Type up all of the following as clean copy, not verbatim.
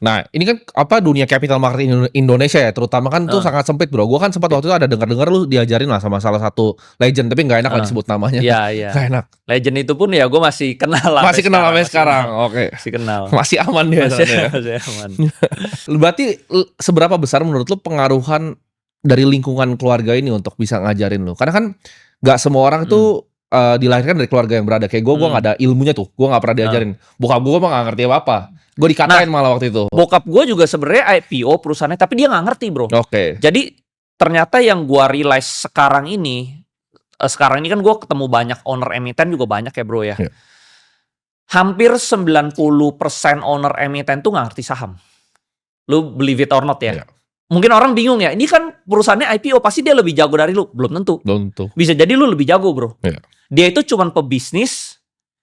Nah, ini kan dunia capital market Indonesia ya, terutama kan tuh Heeh, sangat sempit, Bro. Gua kan sempat iya, waktu itu ada dengar-dengar lu diajarin lah sama salah satu legend, tapi nggak enak lah heeh. disebut namanya. Iya iya. Nggak enak. Legend itu pun ya gue masih kenal lah sampai Masih kenal sekarang, sampai masih kenal sekarang, oke. masih kenal. Masih aman dia Masih sana ya. masih aman. Berarti seberapa besar menurut lu pengaruhan dari lingkungan keluarga ini untuk bisa ngajarin lu? Karena kan nggak semua orang Mhm tuh, dilahirkan dari keluarga yang berada. Kayak gua mhm, nggak ada ilmunya tuh, gua nggak pernah heeh. diajarin. Bokap gua mah nggak ngerti apa-apa. Gua Nah, dikatain malah waktu itu. bokap gue juga sebenarnya IPO perusahaannya, tapi dia nggak ngerti, Bro. Oke, Jadi ternyata yang gua realize sekarang ini kan gue ketemu banyak owner emiten juga banyak ya, Bro, ya. iya, Hampir 90% owner emiten tuh nggak ngerti saham. Lu believe it or not ya. iya, Mungkin orang bingung ya, ini kan perusahaannya IPO, pasti dia lebih jago dari lu. Belum tentu. belum tentu. Bisa jadi lu lebih jago, Bro. Iya, Dia itu cuman pebisnis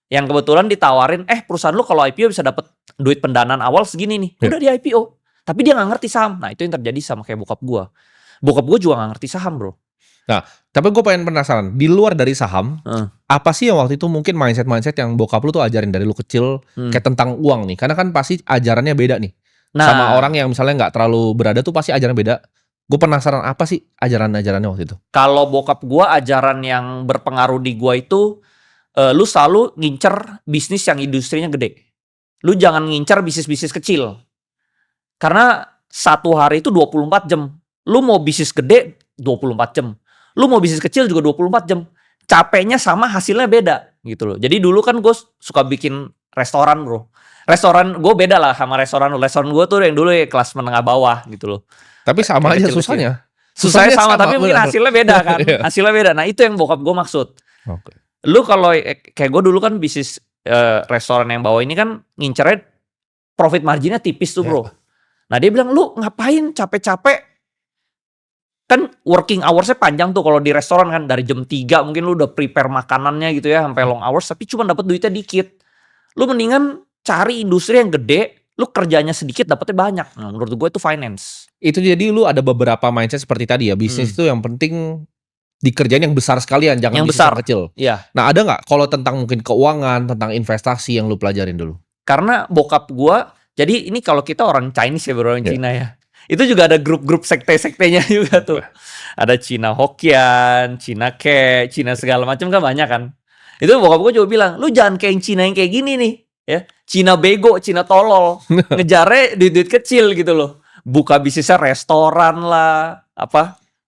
yang kebetulan ditawarin, perusahaan lu kalau IPO bisa dapat duit pendanaan awal segini nih. iya. Udah di IPO. Tapi dia nggak ngerti saham. Nah, itu yang terjadi sama kayak bokap gua. Bokap gua juga nggak ngerti saham, Bro. Nah, tapi gue pengen penasaran, di luar dari saham, Heeh. apa sih yang waktu itu mungkin mindset-mindset yang bokap lu tuh ajarin dari lu kecil, Hmm. kayak tentang uang nih? Karena kan pasti ajarannya beda nih. Sama Nah, orang yang misalnya nggak terlalu berada tuh pasti ajarannya beda. Gue penasaran apa sih ajaran-ajarannya waktu itu? kalau bokap gua ajaran yang berpengaruh di gua itu, lu selalu ngincer bisnis yang industrinya gede. Lu jangan ngincer bisnis-bisnis kecil. Karena satu hari itu 24 jam. Lu mau bisnis gede 24 jam. Lu mau bisnis kecil juga 24 jam. Capeknya sama, hasilnya beda gitu loh. Jadi dulu kan gue suka bikin restoran, Bro. Restoran gue beda lah sama restoran lu. Restoran gue tuh yang dulu ya kelas menengah bawah gitu loh. Tapi sama Kayak aja kecil-kecil. susahnya. Susahnya sama, tapi mungkin benar. hasilnya beda kan. Iya. Hasilnya beda. Nah, itu yang bokap gue maksud. Oke. Lu kalau kayak gue dulu kan bisnis restoran yang bawah ini kan ngincernya profit marginnya tipis tuh, Bro. Nah, dia bilang, "Lu ngapain capek-capek? Kan working hours-nya panjang tuh kalau di restoran kan dari jam 3 mungkin lu udah prepare makanannya gitu ya sampai long hours tapi cuma dapat duitnya dikit. Lu mendingan cari industri yang gede, lu kerjanya sedikit dapatnya banyak." Nah, menurut gue itu finance. Itu jadi lu ada beberapa mindset seperti tadi ya, bisnis Hmm. itu yang penting dikerjain yang besar sekalian, jangan Yang bisnis besar. yang kecil. Iya. Nah, ada nggak kalau tentang mungkin keuangan, tentang investasi yang lu pelajarin dulu? Karena bokap gua, jadi ini kalau kita orang Chinese ya, Bro, orang Iya. Cina ya. Itu juga ada grup-grup sekte-sektenya juga tuh. Ada Cina Hokian, Cina Ke, Cina segala macam kan banyak kan. Itu bokap gua juga bilang, "Lu jangan kayak yang Cina yang kayak gini nih, ya. Cina bego, Cina tolol. Ngejarnya duit-duit kecil gitu loh. Buka bisnisnya restoran lah,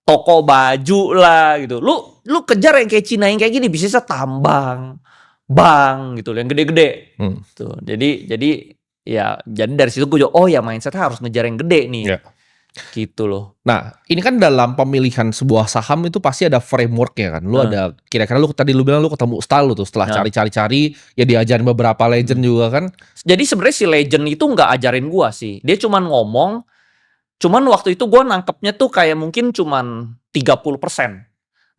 toko baju lah gitu. Lu kejar yang kayak Cina yang kayak gini, bisnisnya tambang, bank gitu, yang gede-gede." Hmm. Tuh, jadi dari situ gue juga, oh ya mindset-nya harus ngejar yang gede nih. Iya. Gitu loh. Nah, ini kan dalam pemilihan sebuah saham itu pasti ada framework-nya kan. Lu Heeh. ada kira-kira lu bilang lu ketemu style lu tuh setelah Heeh. cari-cari ya diajarin beberapa legend juga kan. Jadi sebenarnya si legend itu nggak ajarin gua sih. Dia cuman ngomong, cuman waktu itu gua nangkepnya tuh kayak mungkin cuman 30%.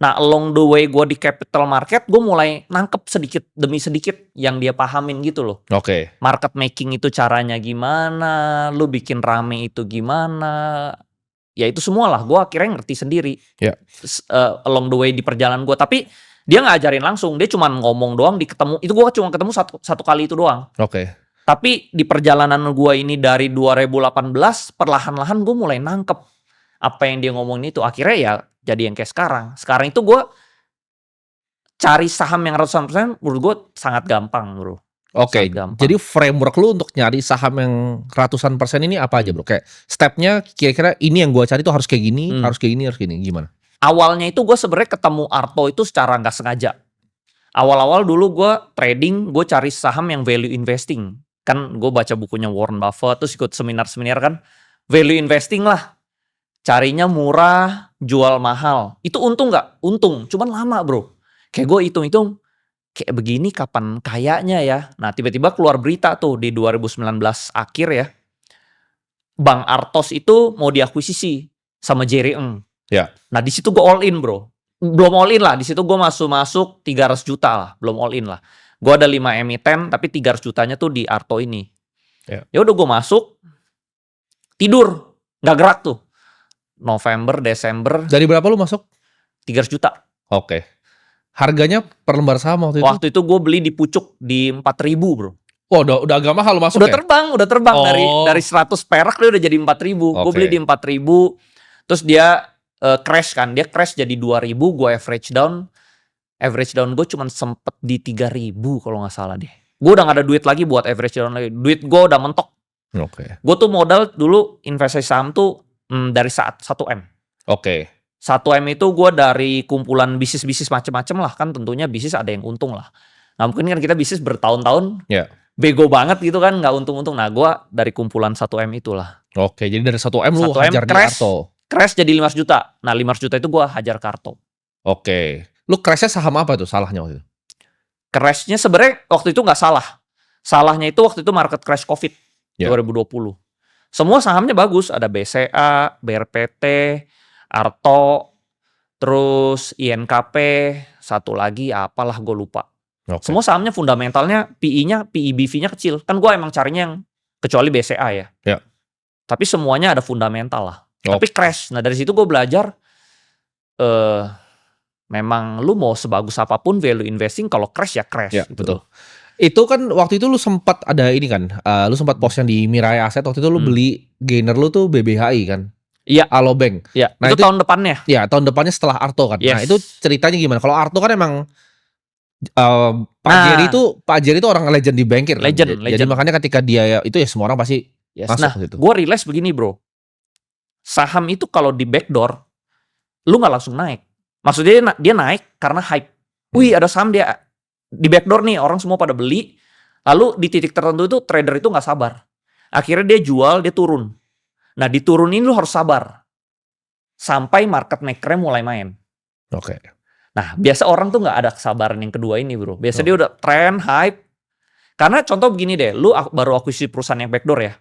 Nah, along the way gua di capital market, gua mulai nangkep sedikit demi sedikit yang dia pahamin gitu loh. Oke. Market making itu caranya gimana, lu bikin rame itu gimana. Ya itu semua lah, gue akhirnya ngerti sendiri. Ya. Along the way di perjalanan gue. Tapi dia nggak ajarin langsung, dia cuma ngomong doang itu gue cuma ketemu satu kali itu doang. Oke. Tapi di perjalanan gue ini dari 2018, perlahan-lahan gue mulai nangkep apa yang dia ngomongin itu. Akhirnya ya jadi yang kayak sekarang. Sekarang itu gue cari saham yang ratusan persen, menurut gue sangat gampang, Bro. Oke, Sangat gampang. jadi framework lu untuk nyari saham yang ratusan persen ini apa aja, Bro? Kayak stepnya kira-kira ini yang gua cari tuh harus kayak gini, harus kayak gini, harus gini, gimana? Awalnya itu gue sebenarnya ketemu Arto itu secara nggak sengaja. Awal-awal dulu gue trading, gue cari saham yang value investing. Kan gue baca bukunya Warren Buffett, terus ikut seminar-seminar kan. Value investing lah. Carinya murah, jual mahal. Itu untung nggak? Untung, cuman lama, Bro. Kayak gue hitung-hitung, kayak begini kapan kayaknya ya. Nah, tiba-tiba keluar berita tuh di 2019 akhir ya. Bang Artos itu mau diakuisisi sama Jerry Ng. Ya. Nah, di situ gue all in, Bro. Belum all in lah, di situ gue masuk 300 juta lah, belum all in lah. Gue ada 5 emiten, tapi 300 jutanya tuh di Arto ini. Ya udah gue masuk, tidur, nggak gerak tuh. November, Desember, Dari berapa lu masuk? 300 juta. Oke. Harganya per lembar saham waktu itu? Waktu itu gue beli di pucuk di 4.000, Bro. Wah, udah agak mahal masuk Udah ya? terbang Oh. dari 100 perak dia udah jadi 4.000. Gue beli Oke. di 4.000, terus dia crash kan. Dia crash jadi 2.000, gue average down. Average down gue cuman sempet di 3.000 kalau nggak salah deh. Gue udah gak ada duit lagi buat average down lagi. Duit gue udah mentok. Oke. Gue tuh modal dulu investasi saham tuh dari saat 1M. Oke. 1M itu gue dari kumpulan bisnis-bisnis macem-macem lah. Kan tentunya bisnis ada yang untung lah. Nah mungkin kan kita bisnis bertahun-tahun. Ya. Bego banget gitu kan, nggak untung-untung. Nah gue dari kumpulan 1M itulah. Oke, jadi dari 1M lu 1M hajar di crash. Arto. Crash jadi 500 juta. Nah 500 juta itu gue hajar ke Arto. Oke. Lu crashnya saham apa tuh salahnya waktu itu? Crashnya sebenarnya waktu itu nggak salah. Salahnya itu waktu itu market crash COVID Ya. 2020. Semua sahamnya bagus. Ada BCA, BRPT, Arto, terus INKP, satu lagi apalah gue lupa. Oke. Semua sahamnya fundamentalnya PE-nya, PE/BV-nya kecil. Kan gue emang carinya yang kecuali BCA ya. Ya. Tapi semuanya ada fundamental lah. Oh. Tapi crash. Nah dari situ gue belajar memang lu mau sebagus apapun value investing, kalau crash ya crash. Ya, gitu betul. loh. Itu kan waktu itu lu sempat ada ini kan, lu sempat post yang di Mirai Aset waktu itu lu beli gainer lu tuh BBHI kan? Iya. Alobank. Ya, Nah, itu itu tahun depannya. Ya, tahun depannya setelah Arto kan. Nah, Yes. itu ceritanya gimana? Kalau Arto kan emang Pak Nah. Jerry itu orang legend di bankir kan. Legend, Jadi legend. makanya ketika dia itu ya semua orang pasti Yes. masuk Nah, ke situ. gue realize begini bro. Saham itu kalau di backdoor, lu nggak langsung naik. Maksudnya dia naik karena hype. Wih ada saham dia di backdoor nih, orang semua pada beli. Lalu di titik tertentu itu trader itu nggak sabar. Akhirnya dia jual, dia turun. Nah diturunin lu harus sabar. Sampai market maker-nya mulai main. Oke. Nah biasa orang tuh nggak ada kesabaran yang kedua ini bro. Biasa dia udah trend, hype. Karena contoh begini deh, lu baru akuisisi perusahaan yang backdoor ya.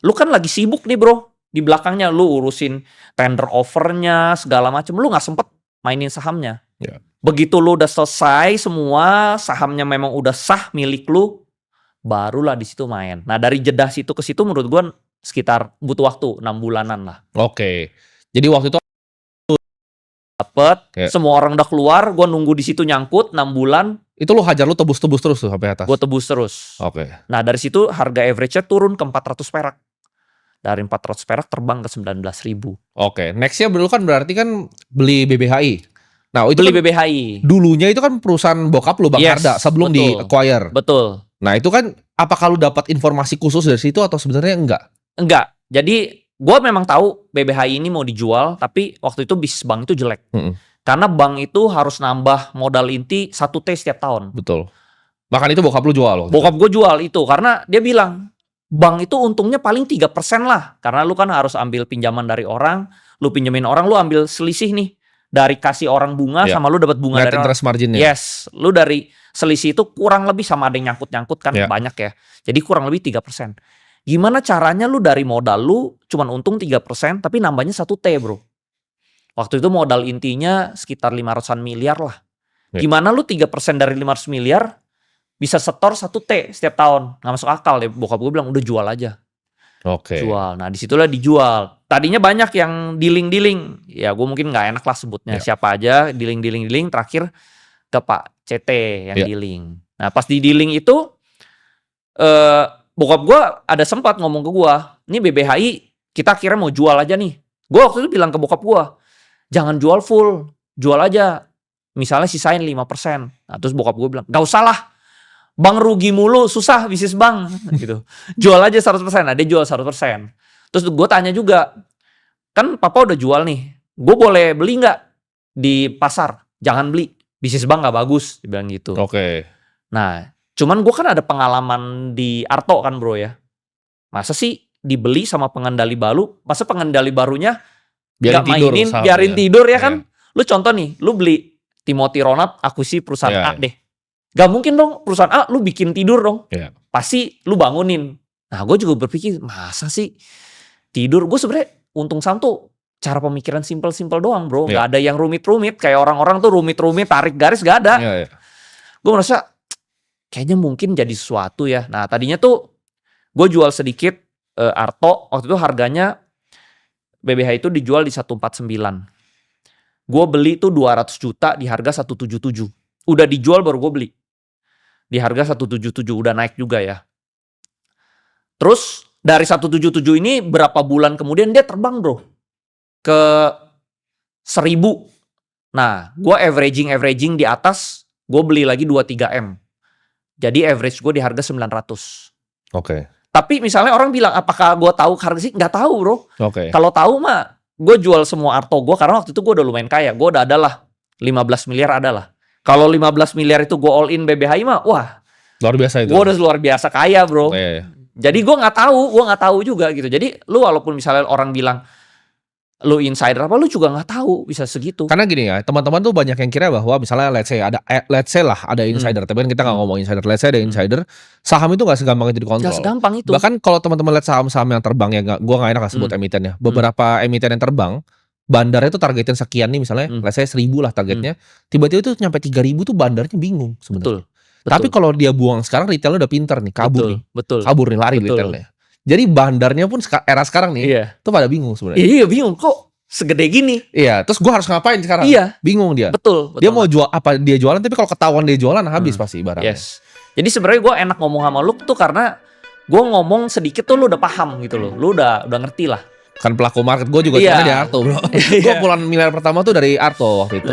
Lu kan lagi sibuk nih bro. Di belakangnya lu urusin tender offernya, segala macam. Lu nggak sempet mainin sahamnya. Ya. Begitu lu udah selesai semua, sahamnya memang udah sah milik lu, barulah di situ main. Nah dari jeda situ ke situ menurut gua sekitar butuh waktu 6 bulanan lah. Oke. Jadi waktu itu Dapet, Oke. semua orang udah keluar, gua nunggu di situ nyangkut 6 bulan, itu lu hajar lu tebus-tebus terus tuh sampai atas. gua tebus terus. Oke. Nah dari situ harga average-nya turun ke 400 perak. Dari 400 perak terbang ke 19.000. Oke. Nextnya dulu kan berarti kan beli BBHI. Nah, itu Beli kan BBHI. dulunya itu kan perusahaan bokap lu Bang Yes, Harda sebelum betul. di acquire. Betul. Nah, itu kan apakah lu dapat informasi khusus dari situ atau sebenarnya enggak? Enggak. Jadi gue memang tahu BBHI ini mau dijual, tapi waktu itu bisnis bank itu jelek. Karena bank itu harus nambah modal inti 1T setiap tahun. Betul. Bahkan itu bokap lu jual waktu itu. Bokap gue jual itu karena dia bilang bank itu untungnya paling 3% lah. Karena lu kan harus ambil pinjaman dari orang, lu pinjemin orang, lu ambil selisih nih. Dari kasih orang bunga Ya. sama lu dapat bunga Net dari orang. interest marginnya. Yes, lu dari selisih itu kurang lebih sama ada yang nyangkut-nyangkut kan Ya. banyak ya. Jadi kurang lebih 3%. Gimana caranya lu dari modal lu cuman untung 3% tapi nambahnya 1T bro. Waktu itu modal intinya sekitar 500-an miliar lah. Ya. Gimana lu 3% dari 500 miliar bisa setor 1T setiap tahun. Nggak masuk akal deh. Bokap gue bilang udah jual aja. Oke. Jual. Nah disitulah dijual. Tadinya banyak yang dealing-dealing. Ya gue mungkin nggak enak lah sebutnya. Ya. Siapa aja dealing-dealing. Terakhir ke Pak CT yang Ya. dealing. Nah pas di dealing itu bokap gue ada sempat ngomong ke gue, ini BBHI kita akhirnya mau jual aja nih. Gue waktu itu bilang ke bokap gue, jangan jual full, jual aja. Misalnya sisain 5%. Nah terus bokap gue bilang, gak usah lah. Bang rugi mulu, susah bisnis bang. Gitu. Jual aja 100%. Nah dia jual 100%. Terus gue tanya juga, kan papa udah jual nih, gue boleh beli gak di pasar? Jangan beli, bisnis bang gak bagus. Dia bilang gitu. Oke. Nah, cuman gue kan ada pengalaman di Arto kan bro ya. Masa sih dibeli sama pengendali baru, masa pengendali barunya Biarin gak tidur, mainin, saham, biarin ya. tidur ya Iya. kan. Lu contoh nih, lu beli Timothy Ronald akuisisi perusahaan Iya, A deh. Gak mungkin dong perusahaan A lu bikin tidur dong. Iya. Pasti lu bangunin. Nah gue juga berpikir, masa sih tidur? Gue sebenarnya untung saham tuh cara pemikiran simpel-simpel doang bro. Iya. Gak ada yang rumit-rumit. Kayak orang-orang tuh rumit-rumit, tarik garis gak ada. Iya, iya. Gue merasa kayaknya mungkin jadi sesuatu ya. Nah tadinya tuh gue jual sedikit Arto. Waktu itu harganya BBH itu dijual di 149. Gue beli tuh 200 juta di harga 177. Udah dijual baru gue beli. Di harga 177 udah naik juga ya. Terus dari 177 ini berapa bulan kemudian dia terbang bro ke 1000. Nah, gue averaging di atas, gue beli lagi 2-3 M. Jadi average gue di harga 900. Oke. Tapi misalnya orang bilang, apakah gue tahu harga sih? Nggak tahu bro. Oke. Kalau tahu mah, gue jual semua Arto gue karena waktu itu gue udah lumayan kaya. Gue udah adalah 15 miliar adalah. Kalau 15 miliar itu gue all in BBHI mah, wah, Luar biasa itu. gue udah luar biasa kaya bro. Iya. Jadi gue nggak tahu juga gitu. Jadi lu walaupun misalnya orang bilang lu insider apa, lu juga nggak tahu bisa segitu. Karena gini ya, teman-teman tuh banyak yang kira bahwa misalnya let's say lah ada insider, tapi kan kita nggak ngomong insider. Let's say ada insider, saham itu nggak segampang itu dikontrol. Gak segampang itu. Bahkan kalau teman-teman lihat saham-saham yang terbang ya, gue nggak enak lah sebut emitennya. Beberapa emiten yang terbang, bandarnya tuh targetin sekian nih misalnya, let's say 1.000 lah targetnya. Tiba-tiba itu nyampe 3.000 tuh bandarnya bingung sebenarnya. Tapi kalau dia buang sekarang, retailnya udah pinter nih, kabur nih. Kabur nih, lari retailnya. Jadi bandarnya pun era sekarang nih, tuh pada bingung sebenarnya. Iya bingung, kok segede gini. Iya, terus gue harus ngapain sekarang? Iya. Bingung dia. Betul. Dia mau jual apa dia jualan, tapi kalau ketahuan dia jualan habis pasti barangnya. Yes. Jadi sebenarnya gue enak ngomong sama lu tuh karena gue ngomong sedikit tuh lu udah paham gitu loh. Lu udah ngerti lah. Kan pelaku market gue juga Iya. di Arto bro. Gue puluhan miliar pertama tuh dari Arto waktu itu.